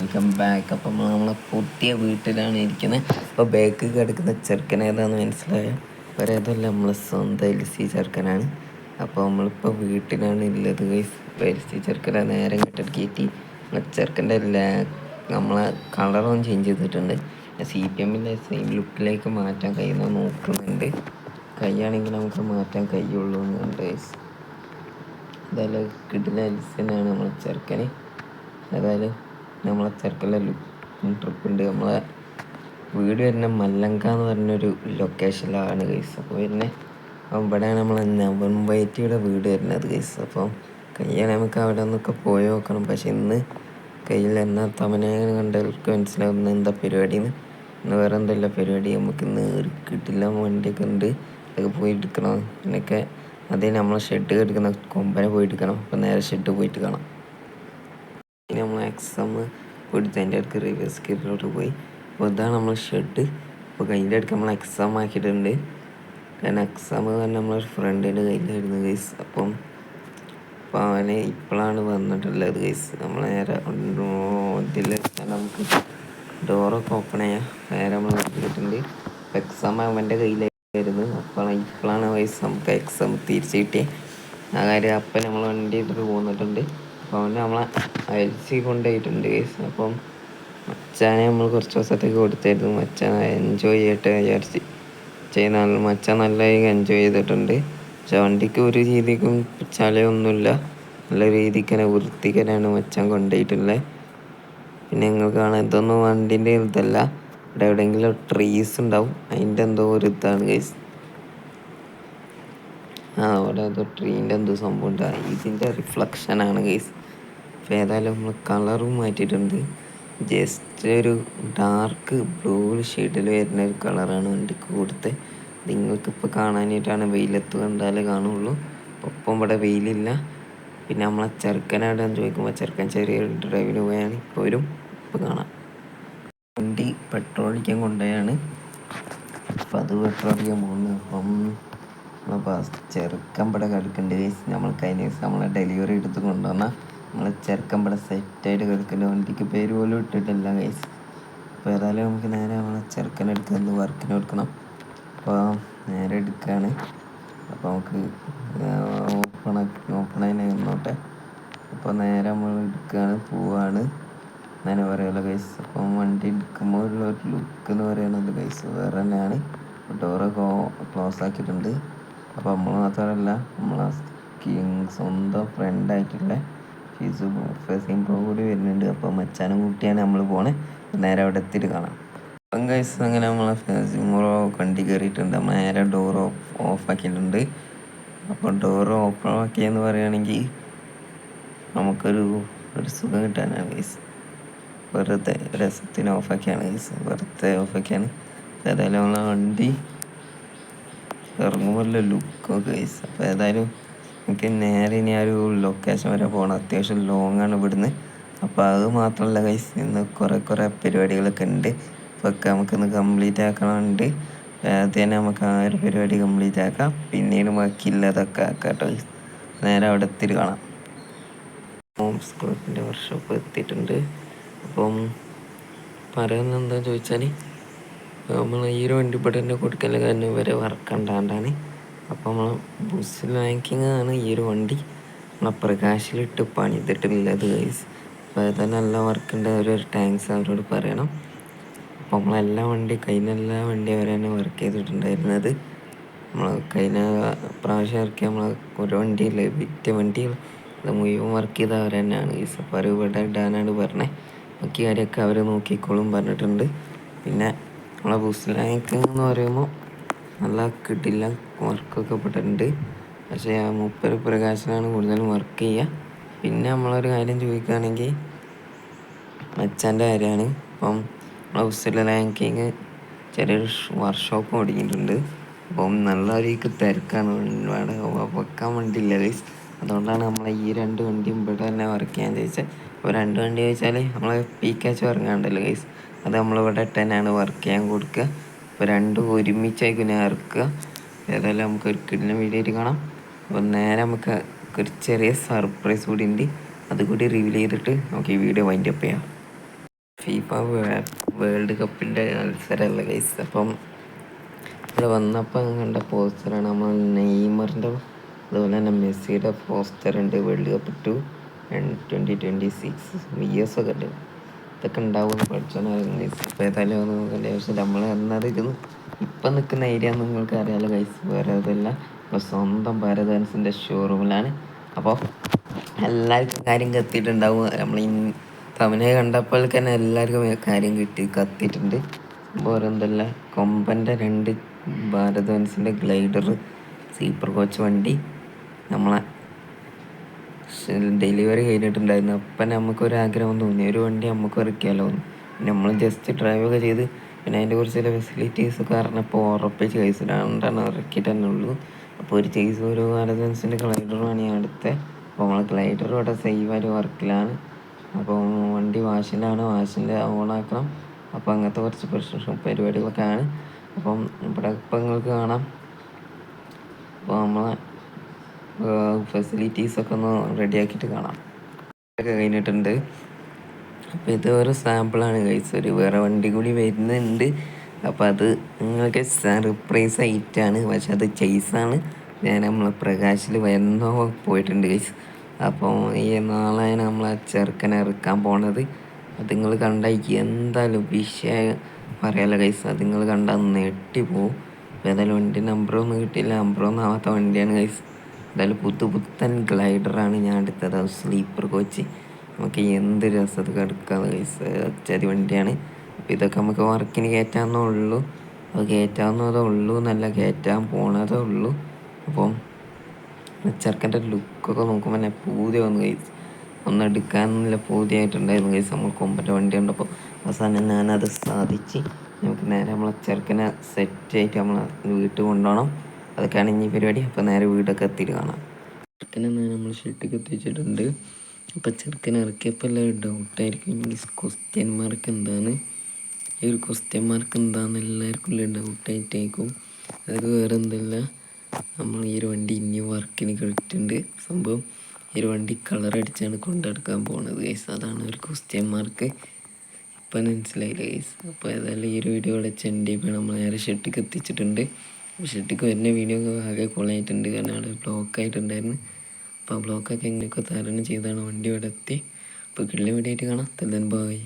Welcome back. അപ്പം നമ്മളെ പുതിയ വീട്ടിലാണ് ഇരിക്കുന്നത്. അപ്പോൾ ബാക്ക് കിടക്കുന്ന ചെറുക്കൻ ഏതാണെന്ന് മനസ്സിലായോ? ഒരേതല്ല, നമ്മളെ സ്വന്തം എൽസി ചെറുക്കനാണ്. അപ്പോൾ നമ്മളിപ്പോൾ വീട്ടിലാണ് ഉള്ളത്. ഇപ്പോൾ എൽസി ചെറുക്കനെ നേരെ ഇങ്ങോട്ട് കയറ്റി ചെറുക്കൻ്റെ നമ്മളെ കളറും ചേഞ്ച് ചെയ്തിട്ടുണ്ട്. CPM-ൻ്റെ സെയിം ലുക്കിലേക്ക് മാറ്റാൻ കഴിയുന്ന നോക്കുന്നുണ്ട്. കൈയാണെങ്കിൽ നമുക്ക് മാറ്റാൻ കഴിയുള്ളൂ എന്നുണ്ട്. എന്തായാലും കിടില എൽസിനാണ് നമ്മളെ ചെറുക്കന്. ഏതായാലും നമ്മളെ ചെറുക്കൻ്റെ ട്രിപ്പ് ഉണ്ട്. നമ്മളെ വീട് വരുന്ന മല്ലങ്ക എന്ന് പറഞ്ഞൊരു ലൊക്കേഷനിലാണ് ഗൈസ്. അപ്പോൾ പിന്നെ ഇവിടെയാണ് നമ്മളെ നവംബൈറ്റിയുടെ വീട് വരുന്നത് ഗൈസ്. അപ്പം കയ്യാൽ നമുക്ക് അവിടെ നിന്നൊക്കെ പോയി നോക്കണം. പക്ഷെ ഇന്ന് കയ്യിൽ എന്നാൽ തമനേനെ കണ്ടവർക്ക് മനസ്സിലാവുന്ന എന്താ പരിപാടിന്ന്. ഇന്ന് വേറെ എന്തല്ല പരിപാടി. നമുക്ക് ഇന്ന് കിട്ടില്ല വണ്ടിയൊക്കെ ഉണ്ട്, അതൊക്കെ പോയി എടുക്കണം. പിന്നൊക്കെ അതേ നമ്മളെ ഷെഡ് എടുക്കുന്ന കൊമ്പനെ പോയി എടുക്കണം. അപ്പം നേരെ ഷെഡ് പോയിട്ട് കാണാം. പിന്നെ നമ്മൾ എക്സാം കൊടുത്ത് അതിൻ്റെ അടുക്ക് റിവേഴ്സ് ഗിയറിലോട്ട് പോയി. അപ്പോൾ ഇതാണ് നമ്മൾ ഷെഡ്. അപ്പോൾ കയ്യിൻ്റെ അടുക്ക് നമ്മൾ എക്സാം ആക്കിയിട്ടുണ്ട്. കാരണം എക്സാം തന്നെ നമ്മളൊരു ഫ്രണ്ടിൻ്റെ കയ്യിലായിരുന്നു ഗൈസ്. അപ്പം അവന് ഇപ്പോഴാണ് വന്നിട്ടുള്ളത് ഗൈസ്. നമ്മൾ നേരെ ഇതിൽ നമുക്ക് ഡോറൊക്കെ ഓപ്പൺ ചെയ്യാം. നേരെ നമ്മൾ നോക്കിയിട്ടുണ്ട്. എക്സാം അവൻ്റെ കയ്യിലായിരുന്നു. അപ്പോൾ ഇപ്പോഴാണ് ഗൈസ് നമുക്ക് എക്സാം തിരിച്ച് കിട്ടിയത്. ആ കാര്യം അപ്പം നമ്മൾ വണ്ടി എടുത്തിട്ട് പോന്നിട്ടുണ്ട്. അപ്പോൾ അവന് നമ്മളെ അയൽസി കൊണ്ടുപോയിട്ടുണ്ട് ഗൈസ്. അപ്പം മച്ചാനെ നമ്മൾ കുറച്ച് ദിവസത്തേക്ക് കൊടുത്തായിരുന്നു. മച്ചാൻ എൻജോയ് ചെയ്യട്ടെ വിചാരിച്ച് ചെയ്യുന്ന മച്ചാൻ നല്ലതായി എൻജോയ് ചെയ്തിട്ടുണ്ട്. പക്ഷെ വണ്ടിക്ക് ഒരു രീതിക്കും ചളയൊന്നുമില്ല. നല്ല രീതിക്ക് തന്നെ വൃത്തിക്കനാണ് മച്ചാൻ കൊണ്ടുപോയിട്ടുള്ളത്. പിന്നെ നിങ്ങൾ കാണാൻ ഇതൊന്നും വണ്ടിൻ്റെ ഇതല്ല, ഇവിടെ എവിടെയെങ്കിലും ട്രീസ് ഉണ്ടാവും, അതിൻ്റെ എന്തോ ഒരു ഇതാണ് ഗൈസ്. അവിടെ എന്തോ ട്രീൻ്റെ എന്തോ സംഭവം ഉണ്ട്, ഇതിൻ്റെ റിഫ്ലക്ഷനാണ് ഗൈസ്. അപ്പോൾ ഏതായാലും നമ്മൾ കളറും മാറ്റിയിട്ടുണ്ട്. ജസ്റ്റ് ഒരു ഡാർക്ക് ബ്ലൂ ഷെയ്ഡിൽ വരുന്ന ഒരു കളറാണ് വണ്ടിക്ക് കൊടുത്തത്. നിങ്ങൾക്കിപ്പോൾ കാണാനായിട്ടാണ്, വെയിലത്ത് കണ്ടാലേ കാണുള്ളൂ. ഒപ്പം ഇവിടെ വെയിലില്ല. പിന്നെ നമ്മളെ ചെറുക്കനായിട്ടാണ് ചോദിക്കുമ്പോൾ ചെറുക്കൻ ചെറിയ ഡ്രൈവിന് പോയാണ്. ഇപ്പോൾ കാണാം. വണ്ടി പെട്രോൾ അടിക്കാൻ കൊണ്ടുപോയാണ്. അപ്പം അത് പെട്രോൾ അടിക്കാൻ പോകുന്നു. അപ്പം ചെറുക്കൻ ഇവിടെ കിടക്കുന്നുണ്ട്. നമ്മൾ കഴിഞ്ഞ ദിവസം നമ്മളെ ഡെലിവറി എടുത്ത് കൊണ്ടുവന്നാൽ നമ്മളെ ചെറുക്കൻ ഇവിടെ സെറ്റായിട്ട് കിടക്കുന്നുണ്ട്. വണ്ടിക്ക് പേര് പോലും ഇട്ടിട്ടില്ല ഗൈസ്. അപ്പോൾ ഏതായാലും നമുക്ക് നേരെ നമ്മളെ ചെറുക്കനെ എടുക്കുന്നത് വർക്കിന് കൊടുക്കണം. അപ്പോൾ നേരെ എടുക്കുകയാണ്. അപ്പോൾ നമുക്ക് ഓപ്പണായി നിന്നോട്ടെ. അപ്പോൾ നേരെ നമ്മൾ എടുക്കുകയാണ്, പോവാണ് അങ്ങനെ പറയുമല്ലോ ഗൈസ്. അപ്പം വണ്ടി എടുക്കുമ്പോൾ ഉള്ള ഒരു ലുക്ക് എന്ന് പറയുന്നത് ഗൈസ് വേറെ തന്നെയാണ്. ഡോറൊക്കെ ക്ലോസ് ആക്കിയിട്ടുണ്ട്. അപ്പോൾ നമ്മൾ മാത്രമല്ല, നമ്മളെ സ്വന്തം ഫ്രണ്ടായിട്ടുള്ള ഫസീം ബ്രോ കൂടി വരുന്നുണ്ട്. അപ്പോൾ മച്ചാനും കൂട്ടിയാണ് നമ്മൾ പോണേ. നേരെ അവിടെ എത്തിയിട്ട് കാണാം. അപ്പം ഗൈസ് അങ്ങനെ നമ്മളെ ഫസീം ബ്രോ വണ്ടി കയറിയിട്ടുണ്ട്. നമ്മൾ നേരെ ഡോർ ഓഫ് ആക്കിയിട്ടുണ്ട്. അപ്പോൾ ഡോർ ഓപ്പൺ ആക്കിയെന്ന് പറയുകയാണെങ്കിൽ നമുക്കൊരു സുഖം കിട്ടാനാണ് ഗൈസ്. വെറുതെ രസത്തിന് ഓഫാക്കിയാണ് ഗൈസ്, വെറുതെ ഓഫാക്കിയാണ്. ഏതായാലും നമ്മളെ വണ്ടി ഇറങ്ങുമ്പോൾ ലുക്കോ ഗൈസ്. അപ്പോൾ ഏതായാലും എനിക്ക് നേരെ ഇനി ആ ഒരു ലൊക്കേഷൻ വരെ പോകണം. അത്യാവശ്യം ലോങ്ങാണ് ഇവിടുന്ന്. അപ്പോൾ അത് മാത്രമല്ല ഗൈസ്, ഇന്ന് കുറേ പരിപാടികളൊക്കെ ഉണ്ട്. അപ്പോൾ ഒക്കെ നമുക്കിന്ന് കംപ്ലീറ്റ് ആക്കണമുണ്ട്. അത് തന്നെ നമുക്ക് ആ ഒരു പരിപാടി കംപ്ലീറ്റ് ആക്കാം. പിന്നീട് ബാക്കിയില്ലാതൊക്കെ ആക്കാം കേട്ടോ. നേരെ അവിടെ എത്തിയിട്ട് കാണാം. ഹോംസ് ക്ലബിൻ്റെ വർക്ക്ഷോപ്പ് എത്തിയിട്ടുണ്ട്. അപ്പം പറയുന്നത് എന്താണെന്ന് ചോദിച്ചാൽ, നമ്മൾ ഈ ഒരു വണ്ടി ഇവിടെ തന്നെ കൊടുക്കൽ കാരണം വരെ വർക്ക് ഉണ്ടാണ്ടാണ്. അപ്പോൾ നമ്മൾ ബുസ് റാങ്കിങ് ആണ് ഈ ഒരു വണ്ടി നമ്മളെ പ്രകാശിലിട്ട് പണിതിട്ടുള്ളത് ഗൈസ്. അപ്പോൾ അത് നല്ല വർക്കുണ്ട്. ഒരു താങ്ക്സ് അവരോട് പറയണം. അപ്പോൾ നമ്മളെല്ലാ കഴിഞ്ഞെല്ലാ വണ്ടി അവർ തന്നെ വർക്ക് ചെയ്തിട്ടുണ്ടായിരുന്നത്. നമ്മൾ കഴിഞ്ഞ പ്രാവശ്യം ഇറക്കിയ നമ്മളെ ഒരു വണ്ടിയിൽ വിറ്റ വണ്ടികൾ അത് മുഴുവൻ വർക്ക് ചെയ്ത അവർ തന്നെയാണ് ഗൈസ്. അപ്പോൾ അവർ ഇവിടെ ഇടാനാണ് പറഞ്ഞത്. ബാക്കി കാര്യമൊക്കെ അവർ നോക്കിക്കോളും പറഞ്ഞിട്ടുണ്ട്. പിന്നെ നമ്മളെ ബുസ് റാങ്കിങ് എന്ന് പറയുമ്പോൾ നല്ല കിട്ടില്ല വർക്കൊക്കെ പെട്ടിട്ടുണ്ട്. പക്ഷേ ആ പ്രകാശനാണ് കൂടുതലും വർക്ക് ചെയ്യുക. പിന്നെ നമ്മളൊരു കാര്യം ചോദിക്കുകയാണെങ്കിൽ മച്ചാൻ്റെ കാര്യമാണ്. അപ്പം നമ്മളെ ബുസ് റാങ്കിങ് ചെറിയൊരു വർക്ക്ഷോപ്പ് തുടങ്ങിയിട്ടുണ്ട്. അപ്പം നല്ല രീതിക്ക് തിരക്കാണ്. വെക്കാൻ വണ്ടിയില്ല ഗൈസ്. അതുകൊണ്ടാണ് നമ്മളെ ഈ 2 വണ്ടിയും ഇവിടെ തന്നെ വർക്ക് ചെയ്യാൻ ചോദിച്ചത്. അപ്പോൾ 2 വണ്ടി ചോദിച്ചാൽ നമ്മളെ പീക്കാച്ച് ഇറങ്ങാണ്ടല്ലോ ഗൈസ്, അത് നമ്മളിവിടെ തന്നെയാണ് വർക്ക് ചെയ്യാൻ കൊടുക്കുക. അപ്പോൾ 2 ഒരുമിച്ചായിരിക്കും ഞാൻ ഇറക്കുക. ഏതായാലും നമുക്കൊരു കിടിലൻ വീഡിയോ ആയിട്ട് കാണാം. അപ്പോൾ നേരെ നമുക്ക് ഒരു ചെറിയ സർപ്രൈസ് കൂടി ഉണ്ട്. അതുകൂടി റിവീൽ ചെയ്തിട്ട് നമുക്ക് ഈ വീഡിയോ വൈൻഡ് അപ്പ് ചെയ്യാം. ഫിഫ വേൾഡ് കപ്പിൻ്റെ മത്സരമല്ല ഗൈസ്. അപ്പം ഇവിടെ വന്നപ്പോൾ കണ്ട പോസ്റ്ററാണ് നമ്മൾ നെയ്മറിൻ്റെ, അതുപോലെ തന്നെ മെസ്സിയുടെ പോസ്റ്റർ ഉണ്ട്. വേൾഡ് കപ്പ് 2026 VS ഒക്കെ ഉണ്ട്. ഇതൊക്കെ ഉണ്ടാവുമെന്ന് പഠിച്ചോന്നായിരുന്നു ഗൈസ്. ഇപ്പോൾ ഏതായാലും അത് നോക്കണ്ടേ. പക്ഷെ നമ്മൾ എന്നതിരുന്നു ഇപ്പം നിൽക്കുന്ന ഏരിയ നിങ്ങൾക്ക് അറിയാലോ ഗൈസ്, വേറെ അതല്ല ഇപ്പോൾ സ്വന്തം ഭാരതൻസിൻ്റെ ഷോറൂമിലാണ്. അപ്പോൾ എല്ലാവർക്കും കാര്യം കത്തിയിട്ടുണ്ടാവും. നമ്മൾ ഈ തവനെ കണ്ടപ്പോൾ തന്നെ എല്ലാവർക്കും കാര്യം കത്തിയിട്ടുണ്ട്. വേറെ എന്തല്ല, കൊമ്പൻ്റെ 2 ഭാരതൻസിൻ്റെ ഗ്ലൈഡർ സീപ്പർ കോച്ച് വണ്ടി നമ്മളെ ഡെലിവറി കഴിഞ്ഞിട്ടുണ്ടായിരുന്നു. അപ്പം നമുക്കൊരാഗ്രഹം തോന്നി, ഒരു വണ്ടി നമുക്ക് ഇറക്കിയാലോ എന്ന്. നമ്മൾ ജസ്റ്റ് ഡ്രൈവൊക്കെ ചെയ്ത് പിന്നെ അതിൻ്റെ കുറച്ച് ചില ഫെസിലിറ്റീസൊക്കെ പറഞ്ഞപ്പോൾ ഉറപ്പിച്ച് കേസ് 2 ഇറക്കിയിട്ട് തന്നെ ഉള്ളൂ. അപ്പോൾ ഒരു ചേസ് ഒരു ഭാരതൻസിൻ്റെ ഗ്ലൈഡറുമാണ് ഞാൻ അടുത്തത്. അപ്പോൾ നമ്മൾ ഗ്ലൈഡർ ഇവിടെ സേവായിട്ട് വർക്കിലാണ്. അപ്പോൾ വണ്ടി വാഷിൻ്റെ ഓണാക്കണം. അപ്പോൾ അങ്ങനത്തെ കുറച്ച് പരിപാടികളൊക്കെയാണ്. അപ്പം ഇവിടെ ഇപ്പം നിങ്ങൾക്ക് കാണാം. അപ്പോൾ നമ്മളെ ഫെസിലിറ്റീസൊക്കെ ഒന്ന് റെഡിയാക്കിയിട്ട് കാണാം. ഒക്കെ കഴിഞ്ഞിട്ടുണ്ട്. അപ്പോൾ ഇത് ഒരു സാമ്പിളാണ് ഗൈസ്. ഒരു വേറെ വണ്ടി കൂടി വരുന്നുണ്ട്. അപ്പോൾ അത് നിങ്ങൾക്ക് സർപ്രൈസ് ആയിട്ടാണ്. പക്ഷെ അത് ചേസാണ്. ഞാൻ നമ്മളെ പ്രകാശിൽ വരുന്നോ പോയിട്ടുണ്ട് ഗൈസ്. അപ്പോൾ ഈ നാളെ നമ്മളെ ചെറുക്കനെ ഇറക്കാൻ പോണത്. അത് നിങ്ങൾ കണ്ടായിരിക്കും എന്തായാലും വിഷയം പറയാലോ ഗൈസ്. അത് നിങ്ങൾ കണ്ടാൽ നെട്ടിപ്പോവും. അപ്പോൾ ഏതായാലും വണ്ടി നമ്പറൊന്നും കിട്ടിയില്ല, നമ്പറൊന്നും ആവാത്ത വണ്ടിയാണ് ഗൈസ്. എന്തായാലും പുത്തൻ ഗ്ലൈഡറാണ് ഞാൻ എടുത്തത്. അത് സ്ലീപ്പർ കോച്ച്. നമുക്ക് എന്ത് രസത്ത് കിടക്കാതെ ഗൈസ്, അച്ചാതി വണ്ടിയാണ്. അപ്പോൾ ഇതൊക്കെ നമുക്ക് വർക്കിന് കയറ്റാവുന്നേ ഉള്ളൂ. അത് കയറ്റാവുന്നതേ ഉള്ളൂ എന്നല്ല, കയറ്റാൻ പോണതേ ഉള്ളൂ. അപ്പം ചെറുക്കൻ്റെ ലുക്കൊക്കെ നോക്കുമ്പോൾ തന്നെ പൂതി വന്നു ഗൈസ്. ഒന്ന് എടുക്കാനുള്ള പൂതിയായിട്ടുണ്ടായിരുന്നു ഗൈസ്. നമ്മൾ കൊമ്പൻ്റെ വണ്ടി കണ്ടപ്പോൾ അവസാനം ഞാനത് സാധിച്ച് നമുക്ക് നേരെ നമ്മളെ ചെറുക്കനെ സെറ്റായിട്ട് നമ്മളെ വീട്ടിൽ കൊണ്ടുപോകണം. അതൊക്കെയാണ് ഇനി പരിപാടി. അപ്പോൾ നേരെ വീടൊക്കെ എത്തിയിട്ട് കാണാം. ചെറുക്കനെ നമ്മൾ ഷെട്ടിക്ക് എത്തിച്ചിട്ടുണ്ട്. അപ്പോൾ ചെറുക്കനെ ഇറക്കിയപ്പോൾ എല്ലാം ഡൗട്ടായിരിക്കും, ഈ ക്വസ്റ്റ്യൻ മാർക്ക് എന്താണ്, ഈ ഒരു ക്വസ്റ്റ്യൻ മാർക്ക് എന്താണെന്ന് എല്ലാവർക്കും ഡൗട്ടായിട്ടേക്കും. അത് വേറെ എന്തല്ല, നമ്മൾ ഈ ഒരു വണ്ടി ഇനി വർക്കിന് കിട്ടിയിട്ടുണ്ട്. സംഭവം ഈ ഒരു വണ്ടി കളർ അടിച്ചാണ് കൊണ്ടെടുക്കാൻ പോകുന്നത് ഗൈസ്. അതാണ് ഒരു ക്വസ്റ്റ്യൻ മാർക്ക്. ഇപ്പം മനസ്സിലായില്ല ഗൈസ്. അപ്പോൾ ഏതായാലും ഈ ഒരു വീഡിയോ ഇവിടെ ചെണ്ടിപ്പോൾ നമ്മൾ നേരെ ഷെട്ടിക്ക് എത്തിച്ചിട്ടുണ്ട്. ഷെട്ടിക്ക് വരുന്ന വീഡിയോ ആകെ കൊളായിട്ടുണ്ട്, കാരണം അവിടെ ബ്ലോക്ക് ആയിട്ടുണ്ടായിരുന്നു. അപ്പോൾ ആ ബ്ലോക്കൊക്കെ എങ്ങനെയൊക്കെ തരണം ചെയ്താണ് വണ്ടി ഇവിടെ എത്തി. അപ്പോൾ കിള്ളി വീഡിയോ ആയിട്ട് കാണാം. ബൈ.